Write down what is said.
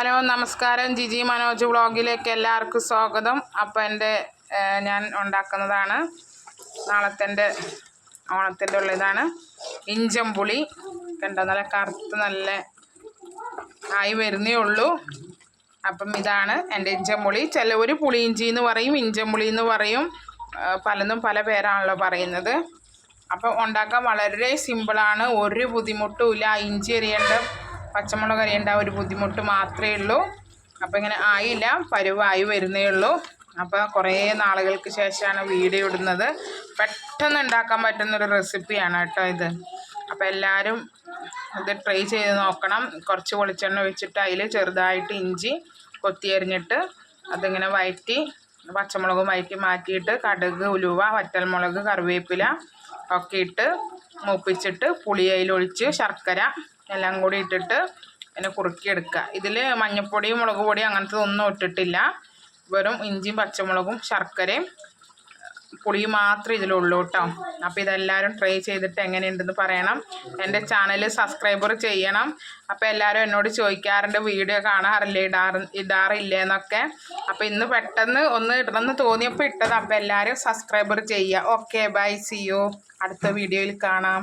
Hello നമസ്കാരം, ജിജി മനോജ് വ്ളോഗിലേക്ക് എല്ലാവർക്കും സ്വാഗതം. അപ്പോൾ ഞാൻ ഉണ്ടാക്കുന്നതാണ് നാളത്തെ ഓണത്തിൻ്റെ ഉള്ളതാണ് ഇഞ്ചമ്പുളി. കണ്ടോ, നല്ല കറുത്ത് നല്ല ആയി വരുന്നേ ഉള്ളൂ. അപ്പം ഇതാണ് എൻ്റെ ഇഞ്ചമ്പുളി. ചിലവർ പുളിയിഞ്ചി എന്ന് പറയും, ഇഞ്ചമ്പുളി എന്ന് പറയും, പലതും പല പേരാണല്ലോ പറയുന്നത്. അപ്പം ഉണ്ടാക്കാൻ വളരെ സിമ്പിളാണ്, ഒരു ബുദ്ധിമുട്ടും ഇല്ല. ഇഞ്ചി അരിയേണ്ട, പച്ചമുളക് അരിയേണ്ട ഒരു ബുദ്ധിമുട്ട് മാത്രമേ ഉള്ളൂ. അപ്പോൾ ഇങ്ങനെ ആയില്ല, പരുവായി വരുന്നേ ഉള്ളൂ. അപ്പോൾ കുറേ നാളുകൾക്ക് ശേഷമാണ് വീഡിയോ ഇടുന്നത്. പെട്ടെന്ന് ഉണ്ടാക്കാൻ പറ്റുന്നൊരു റെസിപ്പിയാണ് കേട്ടോ ഇത്. അപ്പോൾ എല്ലാവരും ഇത് ട്രൈ ചെയ്ത് നോക്കണം. കുറച്ച് വെളിച്ചെണ്ണ ഒഴിച്ചിട്ട് അതിൽ ചെറുതായിട്ട് ഇഞ്ചി കൊത്തി അരിഞ്ഞിട്ട് അതിങ്ങനെ വഴറ്റി, പച്ചമുളകും വഴറ്റി മാറ്റിയിട്ട് കടുക്, ഉലുവ, വറ്റൽമുളക്, കറിവേപ്പില ഒക്കെ ഇട്ട് മൂപ്പിച്ചിട്ട് പുളി അതിലൊഴിച്ച് ശർക്കര എല്ലാം കൂടി ഇട്ടിട്ട് പിന്നെ കുറുക്കിയെടുക്കുക. ഇതിൽ മഞ്ഞൾപ്പൊടിയും മുളക് പൊടിയും അങ്ങനത്തെ ഒന്നും ഇട്ടിട്ടില്ല. വെറും ഇഞ്ചിയും പച്ചമുളകും ശർക്കരയും പുളിയും മാത്രമേ ഇതിലുള്ളൂ കേട്ടോ. അപ്പോൾ ഇതെല്ലാവരും ട്രൈ ചെയ്തിട്ട് എങ്ങനെയുണ്ടെന്ന് പറയണം. എൻ്റെ ചാനൽ സബ്സ്ക്രൈബർ ചെയ്യണം. അപ്പോൾ എല്ലാവരും എന്നോട് ചോദിക്കാറുണ്ട് വീഡിയോ കാണാറില്ലേ, ഇടാറില്ലേ എന്നൊക്കെ. അപ്പോൾ ഇന്ന് പെട്ടെന്ന് ഒന്ന് ഇടണമെന്ന് തോന്നിയപ്പോൾ ഇട്ടത്. അപ്പോൾ എല്ലാവരും സബ്സ്ക്രൈബർ ചെയ്യുക. Okay, bye, see you. അടുത്ത വീഡിയോയിൽ കാണാം.